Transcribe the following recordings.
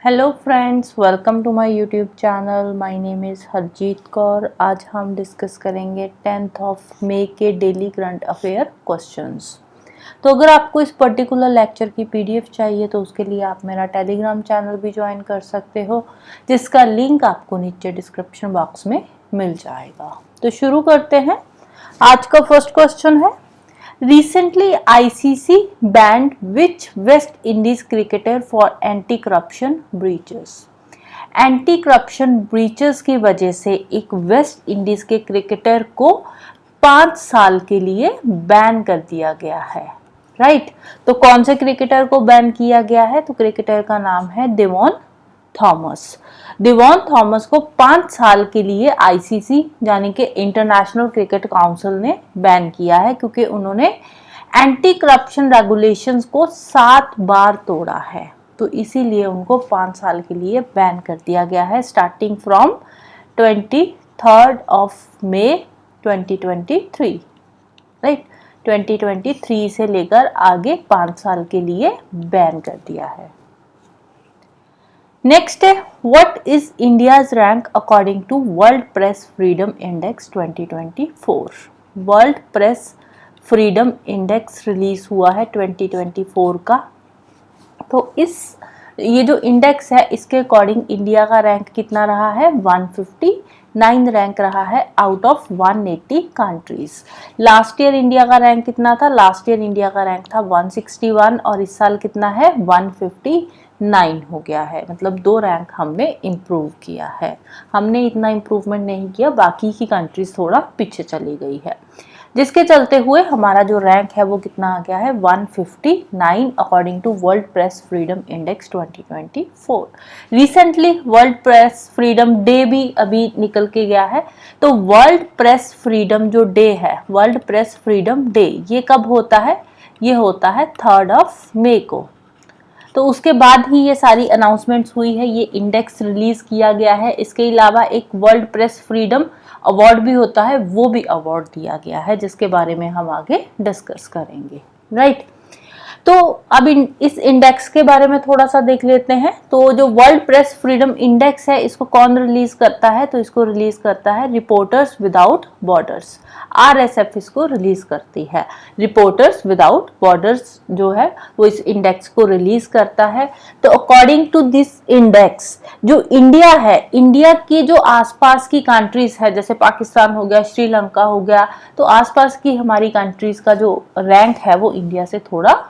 Hello friends, welcome to my YouTube channel. My name is Harjeet Kaur. आज हम discuss करेंगे 10th of May के daily current affair questions. तो अगर आपको इस पर्टिकुलर लेक्चर की पीडीएफ चाहिए तो उसके लिए आप मेरा टेलीग्राम चैनल भी ज्वाइन कर सकते हो, जिसका लिंक आपको नीचे डिस्क्रिप्शन बॉक्स में मिल जाएगा। तो शुरू करते हैं। आज का फर्स्ट क्वेश्चन है, Recently, ICC banned which West Indies cricketer for anti-corruption breaches? Anti corruption breaches की वजह से एक वेस्ट इंडीज के क्रिकेटर को 5 साल के लिए बैन कर दिया गया है। राइट, तो कौन से क्रिकेटर को बैन किया गया है? तो क्रिकेटर का नाम है डेवॉन थॉमस। डेवॉन थॉमस को 5 साल के लिए आईसीसी यानी कि इंटरनेशनल क्रिकेट काउंसिल ने बैन किया है, क्योंकि उन्होंने एंटी करप्शन रेगुलेशंस को 7 बार तोड़ा है। तो इसीलिए उनको 5 साल के लिए बैन कर दिया गया है, starting from 23 of May 2023। Right, 2023 से लेकर आगे 5 साल के लिए बैन कर दिया है। नेक्स्ट है, what is India's rank according to world press freedom index 2024? World press freedom index release हुआ है 2024 का। तो ये जो इंडेक्स है इसके अकॉर्डिंग इंडिया का रैंक कितना रहा है? 159 रैंक रहा है out of 180 countries. Last year India का रैंक कितना था? लास्ट ईयर इंडिया का रैंक था 161 और इस साल कितना है? 159 हो गया है। मतलब 2 रैंक हमने इम्प्रूव किया है। हमने इतना इम्प्रूवमेंट नहीं किया, बाकी की कंट्रीज थोड़ा पीछे चली गई है, जिसके चलते हुए हमारा जो रैंक है वो कितना आ गया है? 159 according to world press freedom index 2024। Recently world press freedom day भी अभी निकल के गया है। तो वर्ल्ड प्रेस फ्रीडम जो डे है, वर्ल्ड प्रेस फ्रीडम डे, ये कब होता है? ये होता है 3 मई को। तो उसके बाद ही ये सारी अनाउंसमेंट्स हुई है, ये इंडेक्स रिलीज किया गया है। इसके अलावा एक वर्ल्ड प्रेस फ्रीडम अवार्ड भी होता है, वो भी अवार्ड दिया गया है, जिसके बारे में हम आगे डिस्कस करेंगे। राइट, तो अब इस इंडेक्स के बारे में थोड़ा सा देख लेते हैं। तो जो वर्ल्ड प्रेस फ्रीडम इंडेक्स है, इसको कौन रिलीज करता है? तो इसको रिलीज करता है रिपोर्टर्स विदाउट बॉर्डर्स, आरएसएफ इसको रिलीज करती है। रिपोर्टर्स विदाउट बॉर्डर्स जो है वो इस इंडेक्स को रिलीज करता है। तो अकॉर्डिंग टू दिस इंडेक्स जो इंडिया है, इंडिया की जो आसपास की कंट्रीज है, जैसे पाकिस्तान हो गया, श्रीलंका हो गया, तो आसपास की हमारी कंट्रीज का जो रैंक है वो इंडिया से थोड़ा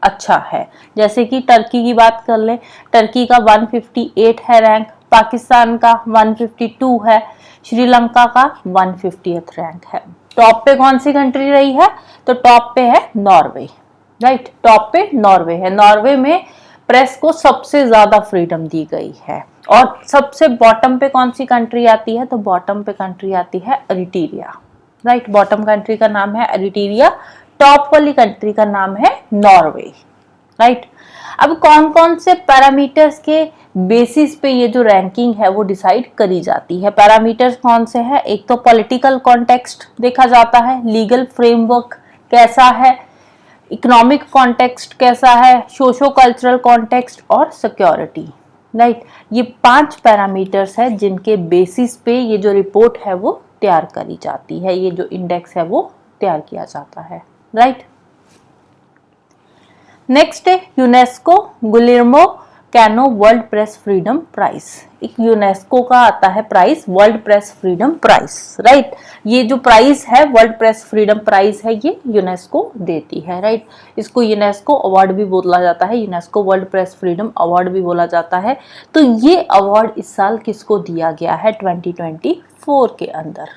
अच्छा है। जैसे कि टर्की की बात कर ले, टर्की का 158 है रैंक, पाकिस्तान का 152 है, श्रीलंका का 150th रैंक है। टॉप पे कौन सी कंट्री रही है? तो टॉप पे है नॉर्वे। राइट, टॉप पे नॉर्वे है। नॉर्वे में प्रेस को सबसे ज्यादा फ्रीडम दी गई है। और सबसे बॉटम पे कौन सी कंट्री आती है? तो बॉटम पे कंट्री आती है एरिट्रिया। राइट, बॉटम कंट्री का नाम है एरिट्रिया, टॉप वाली कंट्री का नाम है नॉर्वे। राइट, अब कौन कौन से पैरामीटर्स के बेसिस पे ये जो रैंकिंग है वो डिसाइड करी जाती है? पैरामीटर्स कौन से हैं? एक तो पॉलिटिकल कॉन्टेक्स्ट देखा जाता है, लीगल फ्रेमवर्क कैसा है, इकोनॉमिक कॉन्टेक्स्ट कैसा है, सोशो कल्चरल कॉन्टेक्स्ट और सिक्योरिटी। राइट, ये 5 पैरामीटर्स है जिनके बेसिस पे ये जो रिपोर्ट है वो तैयार करी जाती है, ये जो इंडेक्स है वो तैयार किया जाता है। राइट, नेक्स्ट है UNESCO Guillermo Cano World press freedom Prize. एक यूनेस्को का आता है prize, world press freedom prize. Right, ये जो प्राइज है वर्ल्ड प्रेस फ्रीडम प्राइज है, ये यूनेस्को देती है। राइट, इसको यूनेस्को अवार्ड भी बोला जाता है, UNESCO world press freedom award भी बोला जाता है। तो ये अवार्ड इस साल किसको दिया गया है? 2024 के अंदर।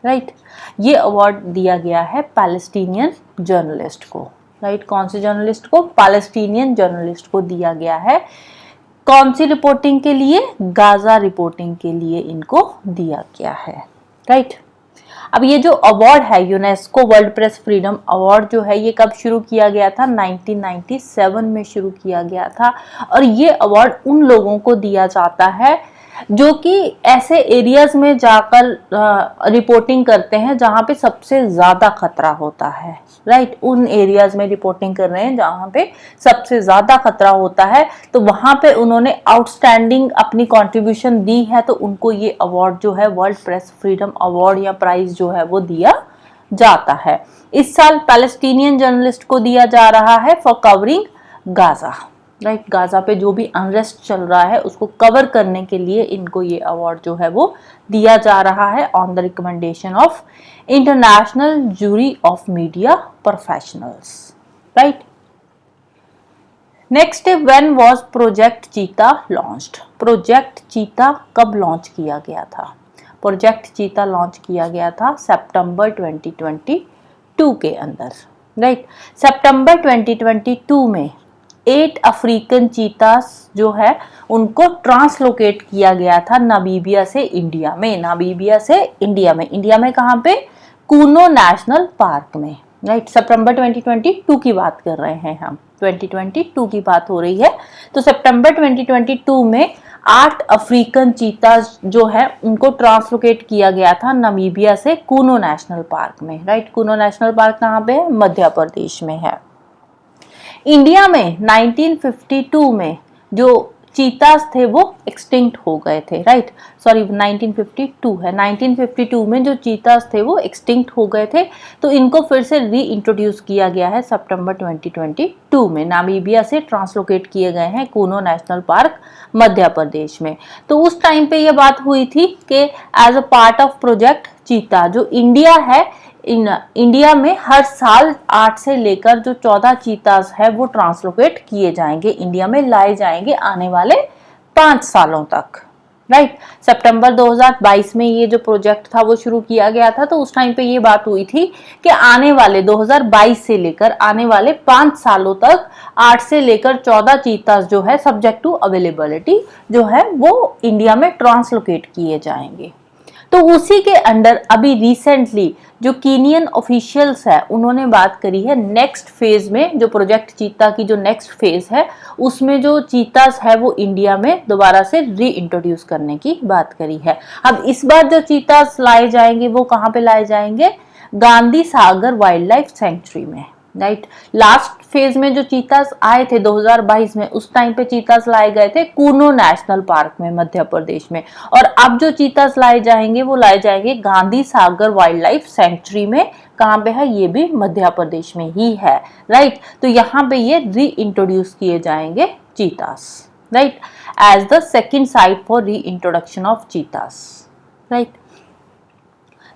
राइट, ये अवार्ड दिया गया है पैलेस्टीनियन जर्नलिस्ट को। राइट, कौन से जर्नलिस्ट को? पैलेस्टीनियन जर्नलिस्ट को दिया गया है। कौन सी रिपोर्टिंग के लिए? गाजा रिपोर्टिंग के लिए इनको दिया गया है। राइट, अब ये जो अवार्ड है UNESCO world press freedom award जो है, ये कब शुरू किया गया था? 1997 में शुरू किया गया था। और ये अवार्ड उन लोगों को दिया जाता है जो कि ऐसे एरियाज में जाकर रिपोर्टिंग करते हैं जहां पे सबसे ज्यादा खतरा होता है, राइट। उन एरियाज में रिपोर्टिंग कर रहे हैं जहां पे सबसे ज्यादा खतरा होता है, तो वहां पे उन्होंने आउटस्टैंडिंग अपनी कंट्रीब्यूशन दी है, तो उनको ये अवार्ड जो है वर्ल्ड प्रेस फ्रीडम अवार्ड या प्राइज जो है वो दिया जाता है। इस साल पैलेस्टीनियन जर्नलिस्ट को दिया जा रहा है for covering Gaza, right. Gaza पे जो भी अनरेस्ट चल रहा है उसको कवर करने के लिए इनको ये अवार्ड जो है वो दिया जा रहा है on the recommendation of international jury of media professionals, right. Next, when was project cheetah launched? Project cheetah कब लॉन्च किया गया था? प्रोजेक्ट चीता लॉन्च किया गया था सितंबर 2022 के अंदर, राइट। सितंबर 2022 में 8 अफ्रीकन चीतास जो है उनको ट्रांसलोकेट किया गया था नामीबिया से इंडिया में। नामीबिया से इंडिया में कहाँ पे? कूनो नेशनल पार्क में, राइट। सितंबर 2022 की बात कर रहे हैं हम, 2022 की बात हो रही है। तो सितंबर 2022 में 8 अफ्रीकन चीतास जो है उनको ट्रांसलोकेट किया गया था नामीबिया से कूनो नेशनल पार्क में, राइट। कूनो नेशनल पार्क कहाँ पे है? मध्य प्रदेश में है। इंडिया में 1952 में जो चीतास थे वो एक्सटिंक्ट हो गए थे, राइट। सॉरी 1952 है, 1952 में जो चीतास थे वो एक्सटिंक्ट हो गए थे, तो इनको फिर से री इंट्रोड्यूस किया गया है सितंबर 2022 में। नामीबिया से ट्रांसलोकेट किए गए हैं कूनो नेशनल पार्क मध्य प्रदेश में। तो उस टाइम पे ये बात हुई थी कि as a part of project cheetah, जो इंडिया है, इंडिया में हर साल 8 से लेकर जो 14 चीतास है वो ट्रांसलोकेट किए जाएंगे, इंडिया में लाए जाएंगे आने वाले 5 सालों तक, राइट। सितंबर 2022 में ये जो प्रोजेक्ट था वो शुरू किया गया था। तो उस टाइम पे ये बात हुई थी कि आने वाले 2022 से लेकर आने वाले 5 सालों तक 8 से लेकर 14 चीतास जो है सब्जेक्ट टू अवेलेबिलिटी जो है वो इंडिया में ट्रांसलोकेट किए जाएंगे। तो उसी के अंडर अभी रिसेंटली जो कीनियन ऑफिशियल्स है उन्होंने बात करी है नेक्स्ट फेज में, जो प्रोजेक्ट चीता की जो नेक्स्ट फेज है उसमें जो चीतास है वो इंडिया में दोबारा से री इंट्रोड्यूस करने की बात करी है। अब इस बार जो चीतास लाए जाएंगे वो कहाँ पे लाए जाएंगे? Gandhi Sagar wild life sanctuary में, राइट। लास्ट फेज में जो चीतास आए थे 2022 में, उस टाइम पे चीतास लाए गए थे कूनो नेशनल पार्क में मध्य प्रदेश में, और अब जो चीतास लाए जाएंगे वो लाए जाएंगे Gandhi Sagar wild life sanctuary में। कहाँ पे है? ये भी मध्य प्रदेश में ही है, राइट। तो यहाँ पे ये री इंट्रोड्यूस किए जाएंगे cheetahs, right, as the second site for reintroduction of cheetahs, right.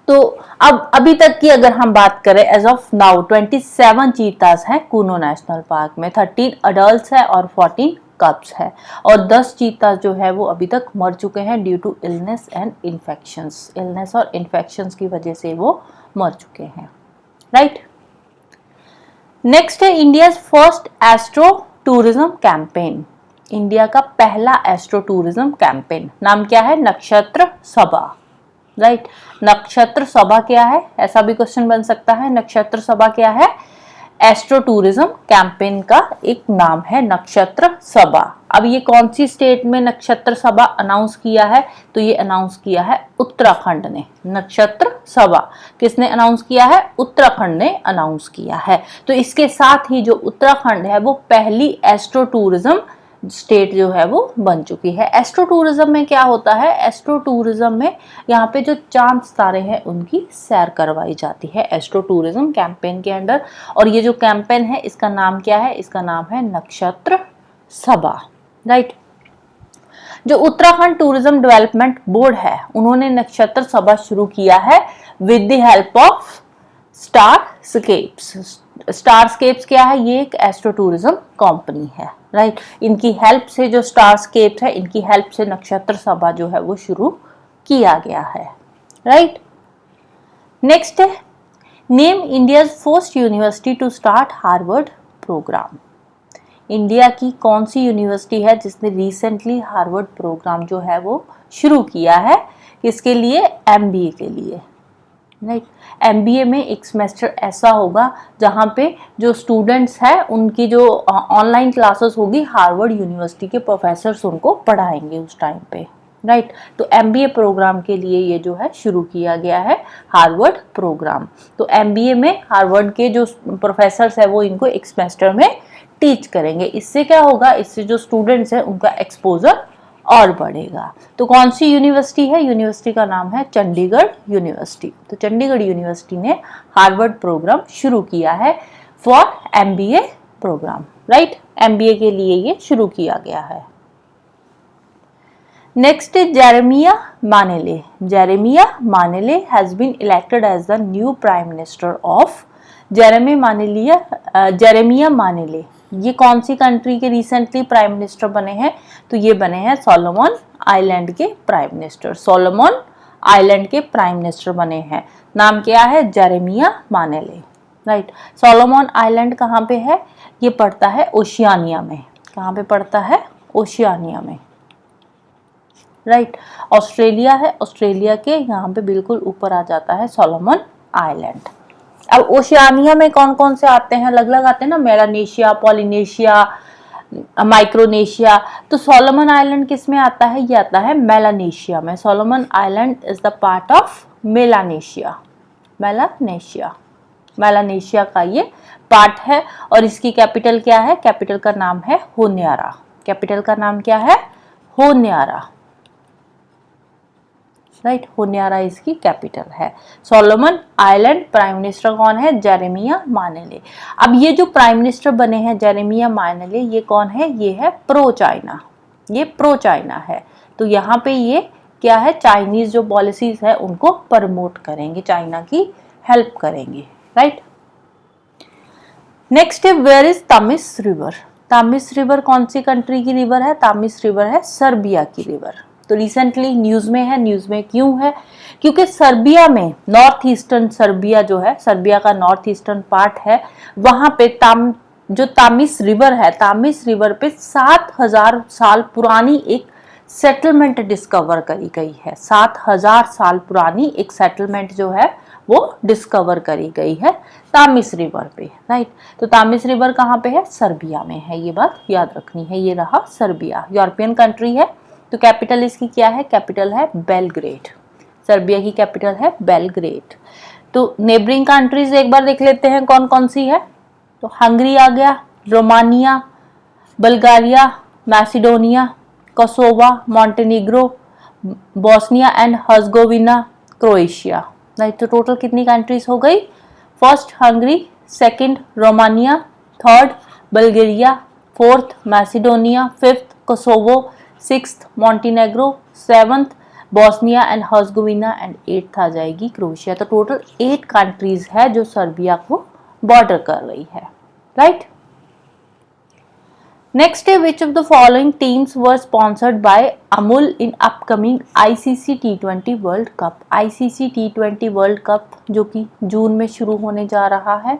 तो अब अभी तक की अगर हम बात करें एज ऑफ नाउ 27 चीतास हैं कूनो नेशनल पार्क में, 13 अडल्ट है और 14 कप्स है, और 10 चीतास जो है वो अभी तक मर चुके हैं due to illness and infections, illness और इन्फेक्शंस की वजह से वो मर चुके हैं, राइट। नेक्स्ट है India first astro tourism campaign. India का पहला एस्ट्रो टूरिज्म कैंपेन, नाम क्या है? नक्षत्र सभा, राइट। नक्षत्र सभा क्या है? ऐसा भी क्वेश्चन बन सकता है, नक्षत्र सभा क्या है? एस्ट्रो टूरिज्म कैंपेन का एक नाम है नक्षत्र सभा। अब ये कौन सी स्टेट में नक्षत्र सभा अनाउंस किया है? तो ये अनाउंस किया है उत्तराखंड ने। नक्षत्र सभा किसने अनाउंस किया है? उत्तराखंड ने अनाउंस किया है। तो इसके साथ ही जो उत्तराखंड है वो पहली एस्ट्रो टूरिज्म स्टेट जो है वो बन चुकी है। एस्ट्रो टूरिज्म में क्या होता है? एस्ट्रो टूरिज्म में यहाँ पे जो चांद तारे हैं उनकी सैर करवाई जाती है एस्ट्रो टूरिज्म कैंपेन के अंडर। और ये जो कैंपेन है इसका नाम क्या है? इसका नाम है नक्षत्र सभा, राइट। जो उत्तराखंड टूरिज्म डेवलपमेंट बोर्ड है उन्होंने नक्षत्र सभा शुरू किया है विद द हेल्प ऑफ स्टारस्केप्स। स्टारस्केप्स क्या है? ये एक एस्ट्रो टूरिज्म कंपनी है, राइट। इनकी हेल्प से जो स्टारस्केप्स है, इनकी हेल्प से नक्षत्र सभा जो है वो शुरू किया गया है, राइट। नेक्स्ट है name India's first university to start Harvard programme. India की कौन सी यूनिवर्सिटी है जिसने रिसेंटली हार्वर्ड प्रोग्राम जो है वो शुरू किया है? किसके लिए? एमबीए के लिए, राइट। एमबीए में एक सेमेस्टर ऐसा होगा जहाँ पे जो स्टूडेंट्स हैं उनकी जो ऑनलाइन क्लासेस होगी हार्वर्ड यूनिवर्सिटी के प्रोफेसर्स उनको पढ़ाएंगे उस टाइम पे, राइट। तो MBA प्रोग्राम के लिए ये जो है शुरू किया गया है हार्वर्ड प्रोग्राम। तो MBA में हार्वर्ड के जो प्रोफेसर्स है वो इनको एक सेमेस्टर में टीच करेंगे। इससे क्या होगा, इससे जो स्टूडेंट्स हैं उनका एक्सपोजर और बढ़ेगा। तो कौन सी यूनिवर्सिटी है, यूनिवर्सिटी का नाम है चंडीगढ़ यूनिवर्सिटी। तो चंडीगढ़ यूनिवर्सिटी ने हार्वर्ड प्रोग्राम शुरू किया है for MBA program, right. MBA के लिए ये शुरू किया गया है। Next is Jeremiah Manele. Jeremiah Manele has been elected as the new Prime Minister of Jeremiah Manele ये कौन सी कंट्री के रिसेंटली प्राइम मिनिस्टर बने हैं? तो ये बने हैं सोलोमन आइलैंड के प्राइम मिनिस्टर। सोलोमन आइलैंड के प्राइम मिनिस्टर बने हैं। नाम क्या है? Jeremiah Manele, right. Solomon island कहाँ पे है? ये पड़ता है ओशियानिया में। कहाँ पे पड़ता है? ओशियानिया में, राइट। ऑस्ट्रेलिया है, ऑस्ट्रेलिया के यहाँ पे बिल्कुल ऊपर आ जाता है सोलोमन आइलैंड। अब ओशियानिया में कौन कौन से आते हैं? अलग अलग आते हैं ना, मेलानेशिया, पॉलिनेशिया, माइक्रोनेशिया। तो सोलोमन आइलैंड किस में आता है? ये आता है मेलानेशिया में। Solomon island is the part of Melanesia. Melanesia का ये पार्ट है। और इसकी कैपिटल क्या है? कैपिटल का नाम है होनियारा। कैपिटल का नाम क्या है? Honiara, right. होनियारा इसकी कैपिटल है। सोलोमन आइलैंड प्राइम मिनिस्टर कौन है? जेरेमिया मानेले। अब ये जो प्राइम मिनिस्टर बने हैं जेरेमिया मानेले, ये कौन है? ये है प्रो चाइना। ये प्रो चाइना है। तो यहाँ पे ये क्या है? चाइनीज जो पॉलिसीज है उनको प्रमोट करेंगे, चाइना की हेल्प करेंगे, राइट। नेक्स्ट है वेयर इज तामिस रिवर। तामिस रिवर कौन सी कंट्री की रिवर है? तामिस रिवर है सर्बिया की रिवर। तो रिसेंटली न्यूज में है। न्यूज में क्यों है? क्योंकि सर्बिया में, नॉर्थ ईस्टर्न सर्बिया जो है, सर्बिया का नॉर्थ ईस्टर्न पार्ट है, वहां पे जो तामिस रिवर है, तामिस रिवर पे 7000 साल पुरानी एक सेटलमेंट डिस्कवर करी गई है। 7000 साल पुरानी एक सेटलमेंट जो है वो डिस्कवर करी गई है तामिस रिवर पे, राइट। तो तामिस रिवर कहाँ पे है? सर्बिया में है। ये बात याद रखनी है। ये रहा सर्बिया, यूरोपियन कंट्री है। तो कैपिटल इसकी क्या है? कैपिटल है बेलग्रेड। सर्बिया की कैपिटल है बेलग्रेड। तो नेबरिंग कंट्रीज एक बार देख लेते हैं कौन कौन सी है। तो हंगरी आ गया, Romania, Bulgaria, Macedonia, Kosovo, Montenegro, Bosnia and Herzegovina, Croatia, right. तो टोटल कितनी कंट्रीज हो गई? First Hungary, second Romania, third Bulgaria, fourth Macedonia, fifth Kosovo, sixth Montenegro, seventh Bosnia and Herzegovina and eighth आ जाएगी क्रोएशिया। तो टोटल 8 कंट्रीज है जो सर्बिया को बॉर्डर कर रही है, राइट। नेक्स्ट है which of the following teams were sponsored by Amul in upcoming ICC T20 world cup. ICC T20 world cup जो कि जून में शुरू होने जा रहा है।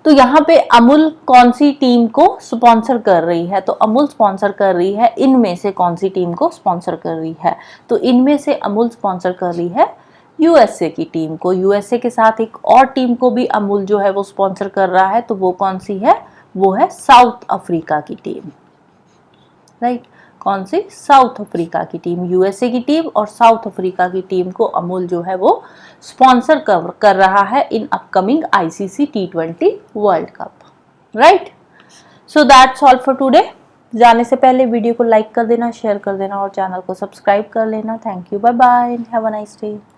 तो यहाँ पे अमूल कौन सी टीम को स्पॉन्सर कर रही है? तो अमूल स्पॉन्सर कर रही है, इनमें से कौन सी टीम को स्पॉन्सर कर रही है? तो इनमें से अमूल स्पॉन्सर कर रही है USA की टीम को। USA के साथ एक और टीम को भी अमूल जो है वो स्पॉन्सर कर रहा है। तो वो कौन सी है? वो है साउथ अफ्रीका की टीम, राइट। कौन सी? साउथ अफ्रीका की टीम। USA की टीम और साउथ अफ्रीका की टीम को अमूल जो है वो स्पॉन्सर कर रहा है in upcoming ICC T20 world cup, right. So that's all for today. जाने से पहले वीडियो को लाइक कर देना, शेयर कर देना और चैनल को सब्सक्राइब कर लेना। Thank you, bye bye, have a nice day.